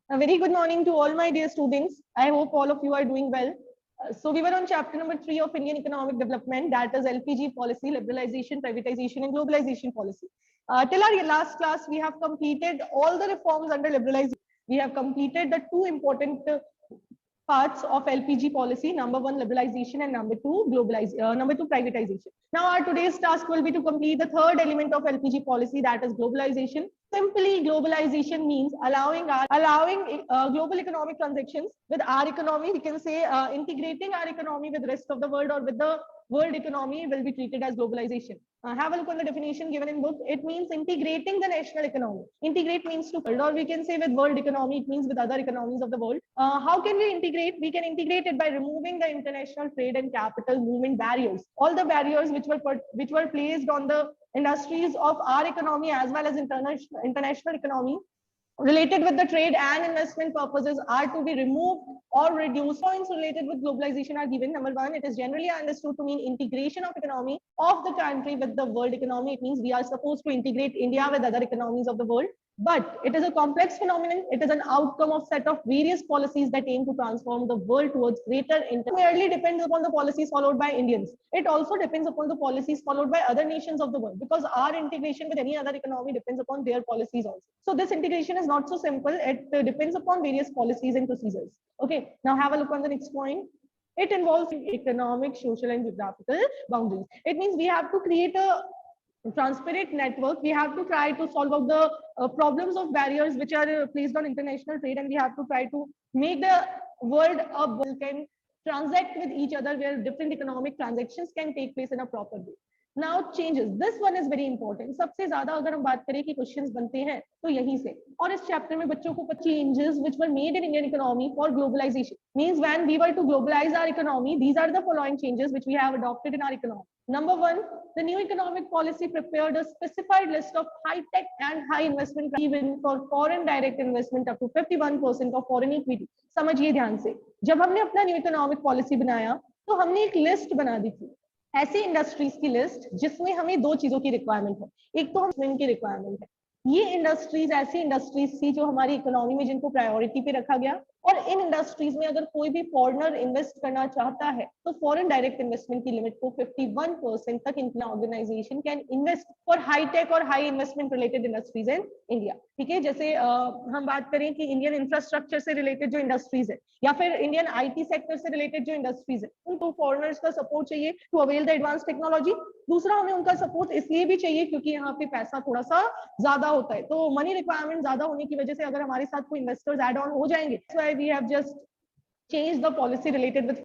A very good morning to all my dear students. I hope all of you are doing well. So we were on chapter number 3 of Indian economic development, that is LPG policy, liberalization, privatization, and globalization policy. Till our last class, we have completed all the reforms under liberalization. We have completed the two important parts of LPG policy: number one, liberalization, and number two, privatization. Now, our today's task will be to complete the third element of LPG policy, that is globalization. Simply, globalization means allowing global economic transactions with our economy. We can say integrating our economy with the rest of the world, or with the world economy, will be treated as globalization. Have a look on the definition given in book. It means integrating the national economy. Integrate means to build, or we can say with world economy, it means with other economies of the world. How can we integrate? We can integrate it by removing the international trade and capital movement barriers. All the barriers which were placed on the industries of our economy as well as international economy related with the trade and investment purposes are to be removed or reduced. Points related with globalization are given. Number one, it is generally understood to mean integration of economy of the country with the world economy. It means we are supposed to integrate India with other economies of the world. But it is a complex phenomenon. It is an outcome of set of various policies that aim to transform the world towards greater interest. Merely depends upon the policies followed by Indians. It also depends upon the policies followed by other nations of the world, because our integration with any other economy depends upon their policies also. So this integration is not so simple. It depends upon various policies and procedures. Okay, now have a look on the next point. It involves economic, social, and geographical boundaries. It means we have to create a transparent network. We have to try to solve out the problems of barriers which are placed on international trade, and we have to try to make the world can transact with each other, where different economic transactions can take place in a proper way. Now changes, this one is very important. सबसे ज्यादा अगर हम बात करें कि questions बनते हैं तो यहीं से, और इस चैप्टर में बच्चों को changes which were made in Indian economy for globalization means when we were to globalize our economy, these are the following changes which we have adopted in our economy. Number one, the new economic policy prepared a specified list of high-tech and high investment even for foreign direct investment up to 51% of foreign equity. समझिए ध्यान से, जब हमने अपना new economic policy बनाया तो हमने एक लिस्ट बना दी थी ऐसी इंडस्ट्रीज की लिस्ट जिसमें हमें दो चीजों की रिक्वायरमेंट है. एक तो हम की रिक्वायरमेंट है. ये इंडस्ट्रीज ऐसी इंडस्ट्रीज थी जो हमारी इकोनॉमी में जिनको प्रायोरिटी पे रखा गया, और इन इंडस्ट्रीज में अगर कोई भी फॉरेनर इन्वेस्ट करना चाहता है तो फॉरेन डायरेक्ट इन्वेस्टमेंट की लिमिट को 51% तक Indian organisation can invest for high tech और high investment related industries in India. ठीक है, जैसे हम बात करें कि इंडियन इंफ्रास्ट्रक्चर से रिलेटेड जो इंडस्ट्रीज है, या फिर इंडियन आईटी सेक्टर से रिलेटेड जो इंडस्ट्रीज है, उनको फॉरेनर्स का सपोर्ट चाहिए to avail the advance technology. दूसरा, हमें उनका सपोर्ट इसलिए भी चाहिए क्योंकि यहाँ पे पैसा थोड़ा सा ज्यादा होता है, तो मनी रिक्वायरमेंट ज्यादा होने की वजह से अगर हमारे साथ कोई इन्वेस्टर्स ऐड ऑन हो जाएंगे, that's why we have just changed the policy related with.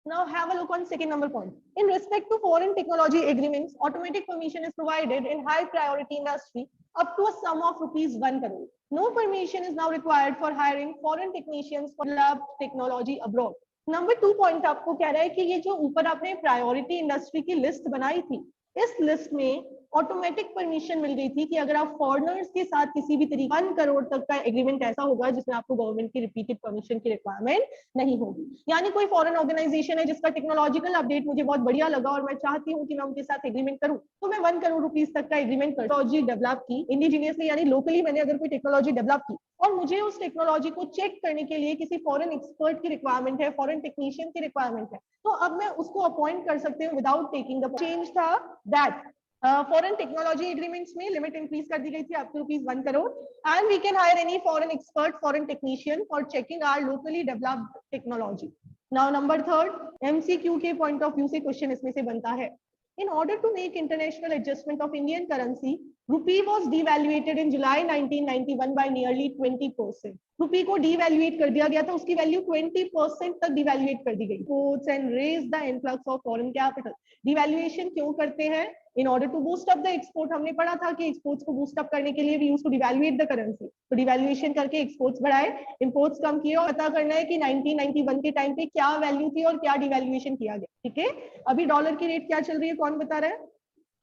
Now have a look on second number point. In respect to foreign technology agreements, automatic permission is provided in high priority industry up to a sum of ₹1 crore. No permission is now required for hiring foreign technicians for lab technology abroad. Number 2 point आपको कह रहा है कि ये जो ऊपर आपने priority industry की लिस्ट बनाई थी, इस लिस्ट में ऑटोमेटिक परमिशन मिल गई थी कि अगर आप फॉरेनर्स के साथ किसी भी तरीके 1 करोड़ तक का एग्रीमेंट ऐसा होगा जिसमें आपको गवर्नमेंट की रिपीटेड परमिशन की रिक्वायरमेंट नहीं होगी. यानी कोई फॉरेन ऑर्गेनाइजेशन है जिसका टेक्नोलॉजिकल अपडेट मुझे बहुत बढ़िया लगा और मैं चाहती हूँ कि मैं उनके साथ एग्रीमेंट करूँ, तो मैं 1 करोड़ रुपीस तक का एग्रीमेंट टेक्नोलॉजी डेवलप की इंडिजीनियसली, यानी लोकली मैंने अगर कोई टेक्नोलॉजी डेवलप की और मुझे उस टेक्नोलॉजी को चेक करने के लिए किसी फॉरेन एक्सपर्ट की रिक्वायरमेंट है, फॉरेन टेक्नीशियन की रिक्वायरमेंट है, तो अब मैं उसको अपॉइंट कर सकती हूँ विदाउट टेकिंग द चेंज था दैट फॉरेन टेक्नोलॉजी एग्रीमेंट्स में लिमिट इंक्रीज कर दी गई थी up to ₹1 crore, and we can hire any foreign expert, foreign technician for checking our locally developed technology. Now number third, MCQ के point of view से question इसमें से बनता है. In order to make international adjustment of Indian currency, rupee was devaluated in July 1991 by nearly 20%. रुपी को devaluate कर दिया गया था, उसकी वैल्यू 20% तक devaluate कर दी गई. Ports and raise the influx of foreign capital. Devaluation क्यों करते हैं? In order to boost up the export. हमने पढ़ा था कि exports को boost up करने के लिए we used to devaluate the currency. तो devaluation करके exports बढ़ाए, imports कम किए, और पता करना है कि 1991 के टाइम पे क्या वैल्यू थी और क्या devaluation किया गया. ठीक है, अभी डॉलर की रेट क्या चल रही है, कौन बता रहा है?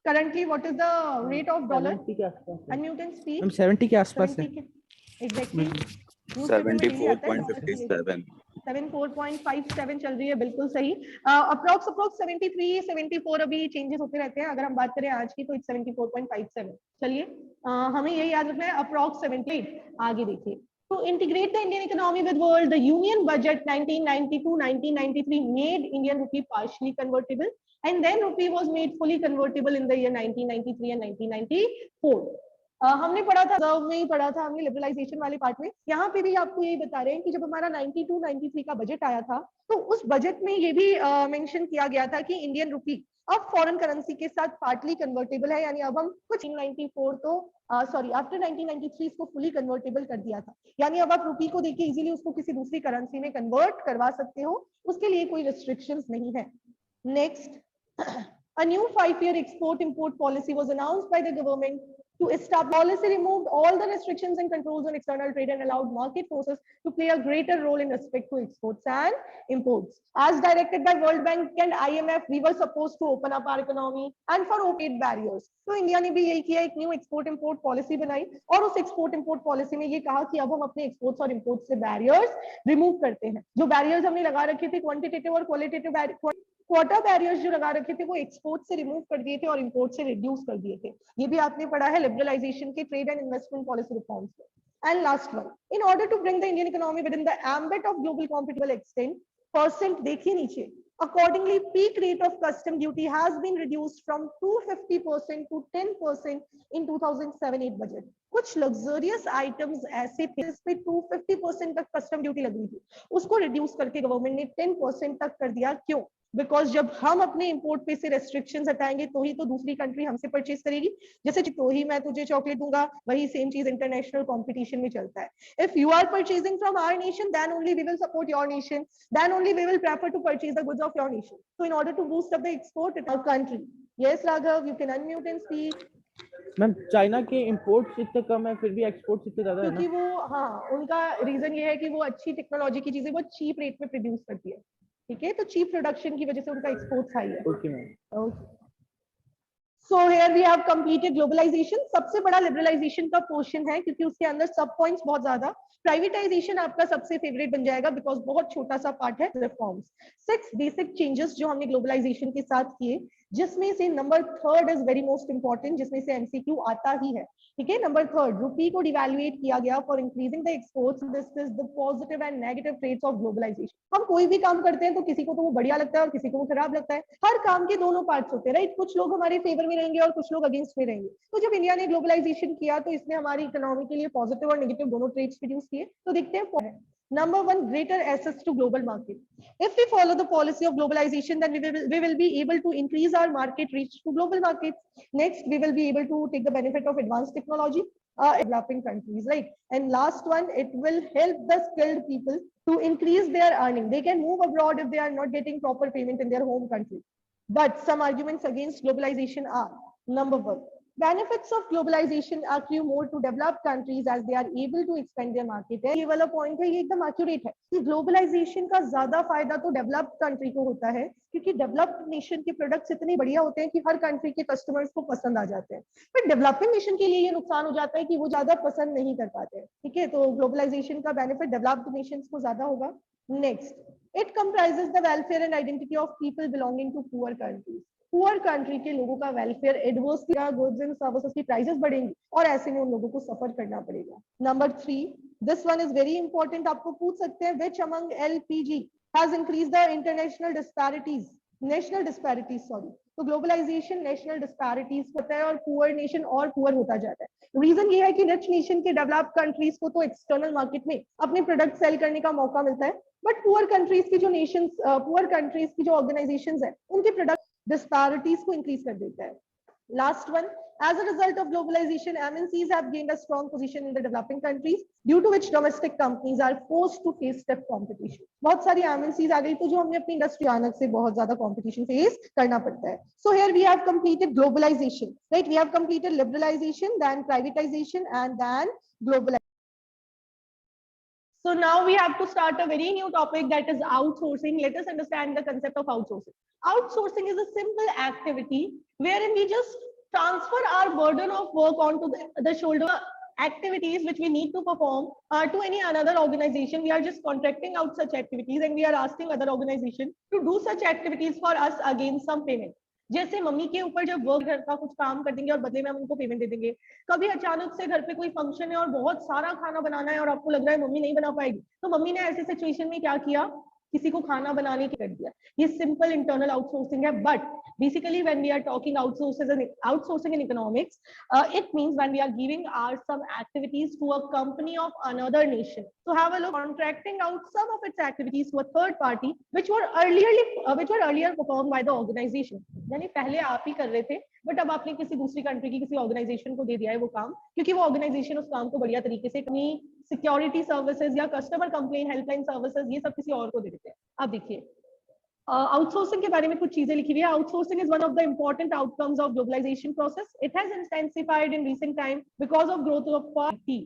Currently what is the rate of dollar? 70 के आसपास. Unmute and speak. हम 70 के आसपास है. Exactly. 74.57. 74.57 चल रही है, बिल्कुल सही। अप्रोक्स 73 74 अभी चेंजेस होते रहते हैं। अगर हम बात करें आज की तो 74.57। चलिए हमें ये याद रखना है, अप्रोक्स 78। आगे देखिए, to integrate the Indian economy with world, the Union Budget 1992-1993 made Indian rupee partially convertible, and then rupee was made fully convertible in the year 1993 and 1994. हमने पढ़ा था, रिजर्व में ही पढ़ा था हमने, लिबरलाइजेशन वाले पार्ट में। यहाँ पे भी आपको यही बता रहे हैं कि जब हमारा 92-93 का बजट आया था, तो उस बजट में ये भी मेंशन किया गया था कि इंडियन रुपी अब फॉरेन करेंसी के साथ पार्टली कन्वर्टेबल है, यानी अब हम कुछ 1994 तो सॉरी आफ्टर 1993 इसको फुली कन्वर्टेबल कर दिया था, यानी अब आप रुपी को देखिए इजीली उसको किसी दूसरी करेंसी में कन्वर्ट करवा सकते हो, उसके लिए कोई रिस्ट्रिक्शंस नहीं है। Next, a new 5-year export import policy was announced by the government to establish. Policy removed all the restrictions and controls on external trade and allowed market forces to play a greater role in respect to exports and imports. As directed by World Bank and IMF, we were supposed to open up our economy and for trade barriers. तो India ने भी यही किया, एक new export import policy बनाई और उस export import policy में ये कहा कि अब हम अपने एक्सपोर्ट्स और इंपोर्ट्स से बैरियर्स रिमूव करते हैं। जो बैरियर्स हमने लगा रखे थे, क्वांटिटेटिव और क्वालिटेटिव क्वार्टर बैरियर्स जो लगा रखे थे, वो एक्सपोर्ट से रिमूव कर दिए थे और इंपोर्ट से रिड्यूस कर दिए थे। ये भी आपने पढ़ा है लिबरलाइजेशन के trade and investment policy reforms में। And last one, in order to bring the Indian economy within the ambit of global competitive extent percent, देखिए नीचे, accordingly peak rate of custom duty has been reduced from 250% to 10% in 2007-8 budget. कुछ luxurious items ऐसे थे जिस पे 250% तक custom duty लग रही थी, उसको रिड्यूस करके गवर्नमेंट ने 10% तक कर दिया। क्यों? बिकॉज जब हम अपने इंपोर्ट पे से रेस्ट्रिक्शंस हटाएंगे तो ही तो दूसरी कंट्री हमसे परचेज करेगी। जैसे तो ही मैं तुझे चॉकलेट दूंगा, वही सेम चीज इंटरनेशनल कंपटीशन में चलता है। If you are purchasing from our nation, then only we will support your nation, then only we will prefer to purchase the goods of your nation. So in order to boost up the export in our country. Yes Raghav, you can unmute and speak. Ma'am, China के imports इतने कम है फिर भी exports इतने ज्यादा है ना? क्योंकि वो, हाँ, उनका रीजन ये है कि वो अच्छी टेक्नोलॉजी की चीजें वो चीप रेट में प्रोड्यूस करती है। ठीक है, तो चीप प्रोडक्शन की वजह से उनका एक्सपोर्ट हाई है। Okay ma'am. Okay, so here we have completed globalisation. सबसे बड़ा लिबरलाइजेशन का पोर्शन है क्योंकि उसके अंदर सब पॉइंट्स बहुत ज्यादा। प्राइवेटाइजेशन आपका सबसे फेवरेट बन जाएगा बिकॉज बहुत छोटा सा पार्ट है। रिफॉर्म्स, 6 बेसिक चेंजेस जो हमने ग्लोबलाइजेशन के साथ किए, जिसमें से number 3 is very most important, जिसमें से एमसीक्यू आता ही है। ठीक है, नंबर 3, रुपी को डिवैल्यूएट किया गया for increasing the exports. This is the positive and negative trades of globalisation. हम कोई भी काम करते हैं तो किसी को तो वो बढ़िया लगता है और किसी को वो खराब लगता है। हर काम के दोनों पार्ट्स होते हैं, राइट? कुछ लोग हमारे फेवर में रहेंगे और कुछ लोग अगेंस्ट में रहेंगे। तो जब इंडिया ने ग्लोबलाइजेशन किया तो इसने हमारी इकोनॉमी के लिए पॉजिटिव और नेगेटिव दोनों ट्रेड्स प्रोड्यूस किए। तो देखते हैं। Number 1, greater access to global market. If we follow the policy of globalization, then we will be able to increase our market reach to global markets. Next, we will be able to take the benefit of advanced technology in developing countries, right? And last one, it will help the skilled people to increase their earning. They can move abroad if they are not getting proper payment in their home country. But some arguments against globalization are: number 1, benefits of globalization accrue more to developed countries as they are able to expand their market. ये वाला point है, ये एकदम accurate है कि globalisation का ज्यादा फायदा तो डेवलप्ड कंट्री को होता है क्योंकि डेवलप्ड नेशन के प्रोडक्ट्स इतने बढ़िया होते हैं कि हर कंट्री के कस्टमर्स को पसंद आ जाते हैं। बट डेवलपिंग नेशन के लिए ये नुकसान हो जाता है कि वो ज्यादा पसंद नहीं कर पाते। ठीक है, तो ग्लोबलाइजेशन का बेनिफिट डेवलप्ड नेशंस को ज्यादा होगा। Next, it comprises the welfare and identity of people belonging to poor countries. Poor country के लोगों का welfare adversely, goods and services की प्राइसेस बढ़ेंगी और ऐसे में उन लोगों को सफर करना पड़ेगा। Number 3, this one is very important, आपको पूछ सकते हैं, which among LPG has increased the international disparities, national disparities, sorry. तो ग्लोबलाइजेशन नेशनल डिस्पैरिटीज होता है और पुअर नेशन और पुअर होता जाता है। रीजन ये है कि रिच नेशन के डेवलप्ड कंट्रीज को तो एक्सटर्नल मार्केट में अपने प्रोडक्ट सेल करने का मौका मिलता है, बट पुअर कंट्रीज की जो नेशंस, पुअर कंट्रीज की जो ऑर्गेनाइजेशंस है, उनके प्रोडक्ट disparities को increase कर देता है। Last one, as a result of globalization, MNCs have gained a strong position in the developing countries, due to which domestic companies are forced to face stiff competition. बहुत सारी MNCs आ गई तो जो हमने अपनी इंडस्ट्री अचानक से बहुत ज्यादा competition face करना पड़ता है। So here we have completed globalization, right? We have completed liberalization, then privatization, and then globalization. So now we have to start a very new topic, that is outsourcing. Let us understand the concept of outsourcing. Outsourcing is a simple activity wherein we just transfer our burden of work onto the shoulder activities which we need to perform to any another organization. We are just contracting out such activities and we are asking other organization to do such activities for us against some payment. जैसे mummy के ऊपर जब work घर का कुछ काम कर देंगे और बदले में हम उनको पेमेंट दे देंगे। कभी अचानक से घर पे कोई फंक्शन है और बहुत सारा खाना बनाना है और आपको लग रहा है मम्मी नहीं बना पाएगी, तो मम्मी ने ऐसी सिचुएशन में क्या किया, किसी को खाना बनाने की कर दिया। ये सिंपल इंटरनल आउटसोर्सिंग है। But basically when we are talking outsourcing in economics, it means when we are giving some activities to a company of another nation. So have a look, contracting out some of its activities to a third party which were earlier performed by the organization. यानी पहले आप ही कर रहे थे but अब आपने किसी दूसरी कंट्री की किसी ऑर्गेनाइजेशन को दे दिया है वो काम, क्योंकि वो ऑर्गेनाइजेशन उस काम को बढ़िया तरीके से अपनी सिक्योरिटी सर्विसेज या कस्टमर कंप्लेन हेल्पलाइन सर्विसेज ये सब किसी और को दे देते हैं। अब देखिए आउटसोर्सिंग के बारे में कुछ चीजें लिखी हुई है। Outsourcing is one of the important outcomes of globalisation process. It has intensified in recent time because of growth of IT.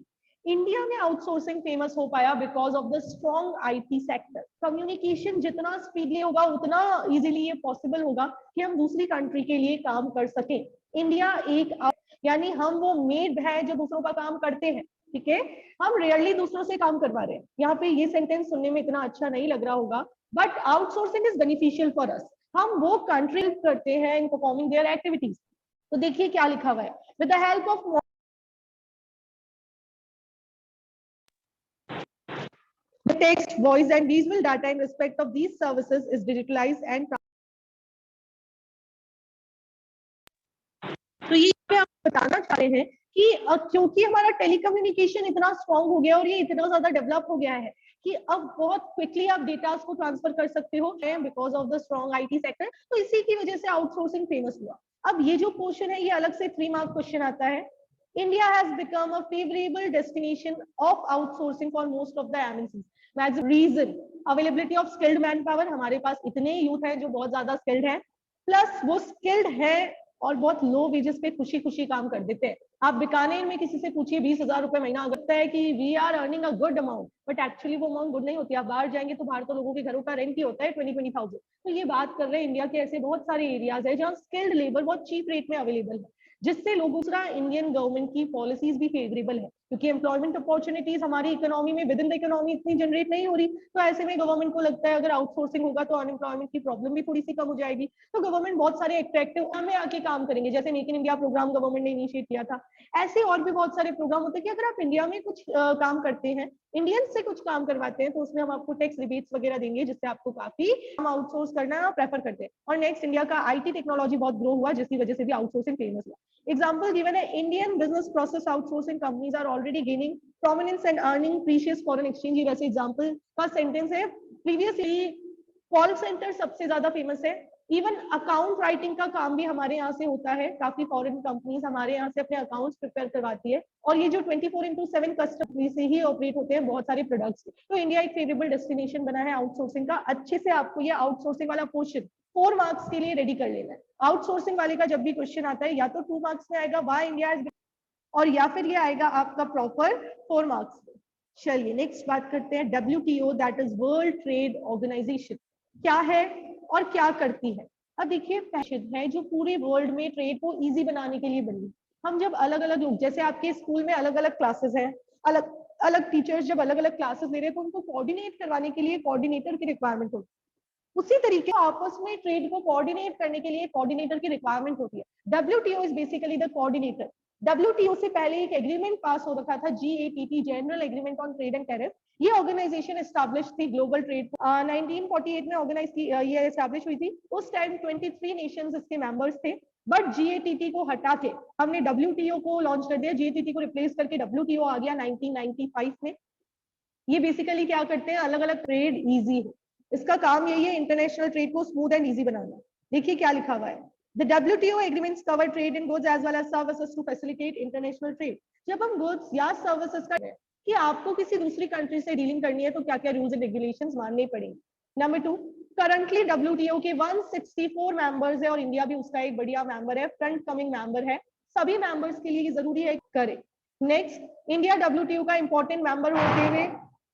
India में आउटसोर्सिंग फेमस हो पाया because of the strong IT sector. Communication जितना speedily होगा उतना easily ये possible होगा कि हम दूसरी कंट्री के लिए काम कर सके। इंडिया एक यानी हम वो मेड है जो दूसरों का काम करते हैं, ठीक है, हम रेयरली दूसरों से काम करवा रहे हैं। यहाँ पे ये सेंटेंस सुनने में इतना अच्छा नहीं लग रहा होगा but outsourcing is beneficial for us. हम वो कंट्री करते हैं इन परफॉर्मिंग देयर एक्टिविटीज। तो देखिए क्या लिखा हुआ है, with the help of the text, voice and visual data in respect of these services is digitalized and तो ये हम बताना चाह रहे हैं कि क्योंकि हमारा टेलीकम्युनिकेशन इतना स्ट्रांग हो गया और ये इतना ज्यादा डेवलप हो गया है कि अब बहुत क्विकली आप डेटा को ट्रांसफर कर सकते हो because of the strong IT sector. तो इसी की वजह से आउटसोर्सिंग फेमस हुआ। अब ये जो क्वेश्चन है ये अलग से 3 मार्क क्वेश्चन आता है। India has become a favorable destination of outsourcing for most of the MNCs. Maximum reason availability of skilled manpower, हमारे पास इतने यूथ हैं जो बहुत ज्यादा स्किल्ड हैं, प्लस वो स्किल्ड है और बहुत लो वेजेस पे खुशी खुशी काम कर देते हैं। आप बीकानेर में किसी से पूछिए 20,000 रुपए महीना, लगता है कि we are earning a good amount but actually वो अमाउंट गुड नहीं होती। आप बाहर जाएंगे तो बाहर तो लोगों के घरों का रेंट ही होता है 20,000। तो ये बात कर रहे हैं इंडिया के ऐसे बहुत सारे एरियाज है जहाँ स्किल्ड लेबर बहुत चीप रेट में अवेलेबल है, जिससे लोग दूसरा इंडियन गवर्नमेंट की पॉलिसीज भी फेवरेबल है क्योंकि एम्प्लॉयमेंट अपॉर्चुनिटीज हमारी इकोनॉमी में विद इन द इकोनॉमी इतनी जनरेट नहीं हो रही। तो ऐसे में गवर्नमेंट को लगता है अगर आउटसोर्सिंग होगा तो अनएम्प्लॉयमेंट की प्रॉब्लम भी थोड़ी सी कम हो जाएगी। तो गवर्नमेंट बहुत सारे एट्रैक्टिव में आके काम करेंगे, जैसे make in India programme government ने इनिशिएट किया था। ऐसे और भी बहुत सारे प्रोग्राम होते हैं कि अगर आप इंडिया में कुछ काम करते हैं, इंडियन से कुछ काम करवाते हैं, तो उसमें हम आपको टैक्स रिबेट्स वगैरह देंगे जिससे आपको काफी हम आउटसोर्स करना प्रेफर करते हैं। और नेक्स्ट इंडिया का आईटी टेक्नोलॉजी बहुत ग्रो हुआ जिसकी वजह से भी आउटसोर्सिंग फेमस हुआ। Example given है, Indian business process outsourcing companies are already gaining prominence and earning precious foreign exchange। ये वैसे एग्जाम्पल का सेंटेंस है। प्रीवियसली कॉल सेंटर सबसे ज्यादा फेमस है। इवन अकाउंट राइटिंग का काम भी हमारे यहाँ से होता है। काफी फॉरेन कंपनीज हमारे यहाँ से अपने अकाउंट्स प्रिपेयर करवाती है और ये जो 24/7 कस्टमर से ही ऑपरेट होते हैं बहुत सारे प्रोडक्ट्स। तो इंडिया एक फेवरेबल डेस्टिनेशन बना है आउटसोर्सिंग का। अच्छे से आपको ये आउटसोर्सिंग वाला क्वेश्चन 4 मार्क्स के लिए रेडी कर लेना है। आउटसोर्सिंग वाले का जब भी क्वेश्चन आता है या तो 2 मार्क्स में आएगा व्हाई इंडिया इज, और या फिर ये आएगा आपका प्रॉपर 4 मार्क्स में। चलिए नेक्स्ट बात करते हैं WTO, that is World Trade Organization, क्या है और क्या करती है। अब देखिए पैशन है जो पूरे वर्ल्ड में ट्रेड को इजी बनाने के लिए बनी। हम जब अलग अलग लोग, जैसे आपके स्कूल में अलग अलग क्लासेस हैं, अलग अलग टीचर्स जब अलग अलग क्लासेस ले रहे हैं तो उनको कोऑर्डिनेट करवाने के लिए कोऑर्डिनेटर की रिक्वायरमेंट होती है। उसी तरीके आपस में ट्रेड को कोऑर्डिनेट करने के लिए कोऑर्डिनेटर की रिक्वायरमेंट होती है। WTO is basically the coordinator. WTO से पहले एक एग्रीमेंट पास हो रखा था, GATT, general agreement on trade and tariff. ये ऑर्गेनाइजेशन एस्टैब्लिश थी ग्लोबल ट्रेड 1948 में ऑर्गेनाइज की, ये एस्टैब्लिश हुई थी। उस टाइम 23 नेशंस इसके मेंबर्स थे बट GATT को हटा के हमने WTO को लॉन्च कर दिया। GATT को रिप्लेस करके WTO आ गया 1995 में। ये बेसिकली क्या करते हैं, अलग अलग ट्रेड इजी हो, इसका काम यही है इंटरनेशनल ट्रेड को स्मूथ एंड इजी बनाना। देखिए क्या लिखा हुआ है, The WTO agreements cover trade in goods as well as services to facilitate international trade। जब हम गुड्स या सर्विसेज का कि आपको किसी दूसरी कंट्री से डीलिंग करनी है तो क्या क्या रूल्स एंड रेगुलेशंस मानने पड़ेंगे। नंबर 2, करंटली WTO के 164 मेंबर्स है और इंडिया भी उसका एक बढ़िया मेंबर है, फ्रंट कमिंग मेंबर है। सभी मेंबर्स के लिए जरूरी है करें। नेक्स्ट, इंडिया WTO का इंपॉर्टेंट मेंबर होते हुए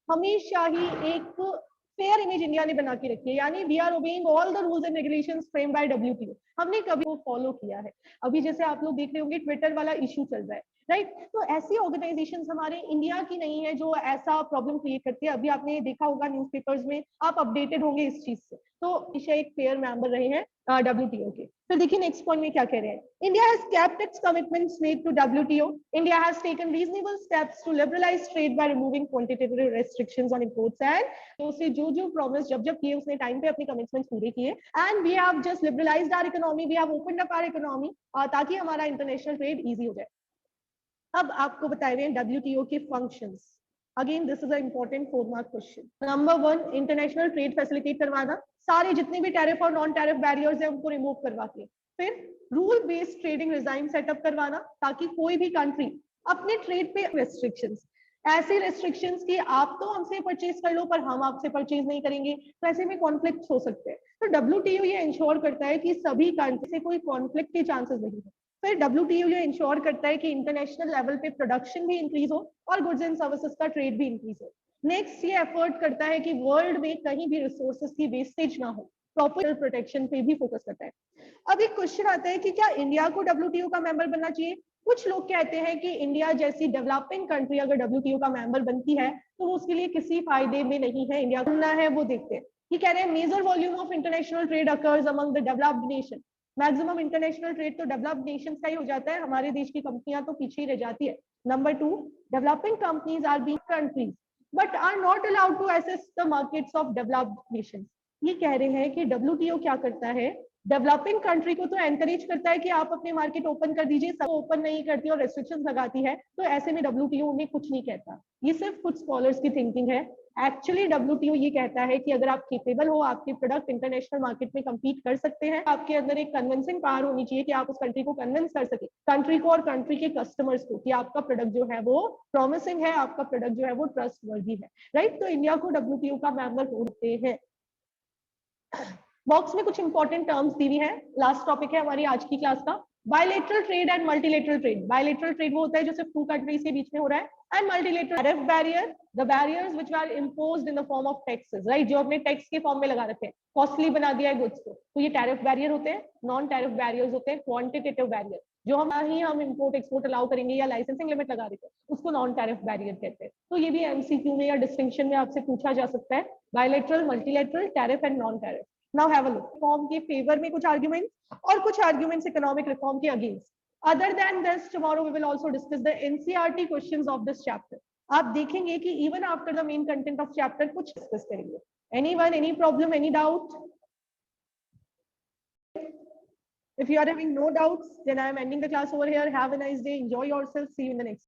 हमेशा ही एक फेयर इमेज इंडिया ने बना के रखी है, यानी we are obeying all the rules and regulations framed by WTO। हमने कभी वो फॉलो किया है। अभी जैसे आप लोग देख रहे होंगे ट्विटर वाला इशू चल रहा है, राइट। तो ऐसी ऑर्गेनाइजेशंस हमारे इंडिया की नहीं है जो ऐसा प्रॉब्लम क्रिएट करती है। अभी आपने देखा होगा न्यूज़पेपर्स में, आप अपडेटेड होंगे इस चीज से। तो हमेशा एक फेयर मेंबर रहे हैं WTO के। फिर देखिए नेक्स्ट पॉइंट में क्या कह रहे हैं, India has kept its commitments made to WTO। India has taken reasonable steps to liberalise trade by removing quantitative restrictions on imports and, तो उसे जो प्रॉमिस जब किए उसने टाइम पे अपने कमिटमेंट्स पूरे किए। And we have just liberalised our economy, we have opened up our economy, ताकि हमारा इंटरनेशनल ट्रेड इजी हो जाए। अब आपको बताए हुए हैं WTO के functions. Again this is a important 4 mark question. Number 1, international trade facilitate करवाना, सारे जितने भी टैरिफ और नॉन टैरिफ बैरियर्स हैं उनको रिमूव करवा के। फिर rule based trading regime setup करवाना, ताकि कोई भी कंट्री अपने ट्रेड पे रेस्ट्रिक्शंस, ऐसे रेस्ट्रिक्शंस कि आप तो हमसे परचेज कर लो पर हम आपसे परचेज नहीं करेंगे, तो ऐसे में कॉन्फ्लिक्ट हो सकते हैं। तो WTO ये इंश्योर करता है कि सभी कंट्री से कोई कॉन्फ्लिक्ट के चांसेस नहीं है। फिर WTO ये इंश्योर करता है कि इंटरनेशनल लेवल पे प्रोडक्शन भी इंक्रीज हो और गुड्स एंड सर्विसेज का ट्रेड भी इंक्रीज हो। नेक्स्ट ये एफर्ट करता है कि वर्ल्ड में कहीं भी रिसोर्सेज की वेस्टेज ना हो, प्रॉपर प्रोटेक्शन पे भी फोकस करता है। अब एक क्वेश्चन आता है कि क्या इंडिया को WTO का मेंबर बनना चाहिए। कुछ लोग कहते हैं कि इंडिया जैसी डेवलपिंग कंट्री अगर WTO का मेंबर बनती है तो वो उसके लिए किसी फायदे में नहीं है, इंडिया बनना है वो देखते हैं। ये कह रहे हैं major volume of international trade occurs among the developed nation. Maximum international trade तो डेवलप्ड नेशंस का ही हो जाता है, हमारे देश की कंपनियां तो पीछे ही रह जाती है। Number 2, developing companies are being countries but are not allowed to access the markets of developed nations. ये कह रहे हैं कि WTO क्या करता है, डेवलपिंग कंट्री को तो एनकरेज करता है कि आप अपने मार्केट ओपन कर दीजिए, सब ओपन नहीं करती और रेस्ट्रिक्शंस लगाती है, तो ऐसे में WTO उन्हें कुछ नहीं कहता। ये सिर्फ कुछ स्कॉलर्स की थिंकिंग है। एक्चुअली WTO ये कहता है कि अगर आप केपेबल हो, आपके प्रोडक्ट इंटरनेशनल मार्केट में कम्पीट कर सकते हैं, आपके अंदर एक कन्विंसिंग पावर होनी चाहिए कि आप उस कंट्री को कन्विंस कर सके, कंट्री को और कंट्री के कस्टमर्स को, कि आपका प्रोडक्ट जो है वो प्रॉमिसिंग है, आपका प्रोडक्ट जो है वो ट्रस्टवर्दी है। राइट। तो इंडिया को WTO का मेंबर होते हैं। बॉक्स में कुछ इंपॉर्टेंट टर्म्स दी हुई है, लास्ट टॉपिक है हमारी आज की क्लास का। Bilateral trade and multilateral trade. Bilateral trade वो होता है जो सिर्फ 2 कंट्रीज के बीच में हो रहा है, and multilateral tariff barrier, the barriers which are imposed in the form of taxes, right, जो अपने टैक्स के फॉर्म में लगा रखे हैं, कॉस्टली बना दिया है गुड्स को, तो ये टैरिफ बैरियर होते हैं। नॉन टैरिफ बैरियर्स होते हैं क्वांटिटेटिव बैरियर, जो हम इंपोर्ट एक्सपोर्ट अलाउ करेंगे या लाइसेंसिंग लिमिट लगा देते हैं, उसको नॉन टैरिफ बैरियर कहते हैं। तो ये भी MCQ में या डिस्टिंक्शन में आपसे पूछा जा सकता है, bilateral, multilateral, tariff and non tariff. Now have a look. Reform के फेवर में कुछ आर्ग्यूमेंट्स और कुछ आर्ग्यूमेंट्स इकोनॉमिक रिफॉर्म के against. Other than this, tomorrow we will also discuss the NCERT questions of this chapter. आप देखेंगे कि even after the main content of chapter कुछ डिस्कस करेंगे। Anyone, any problem, any doubt? If you are having no doubts, then I am ending the class over here. Have a nice day. Enjoy yourself. See you in the next.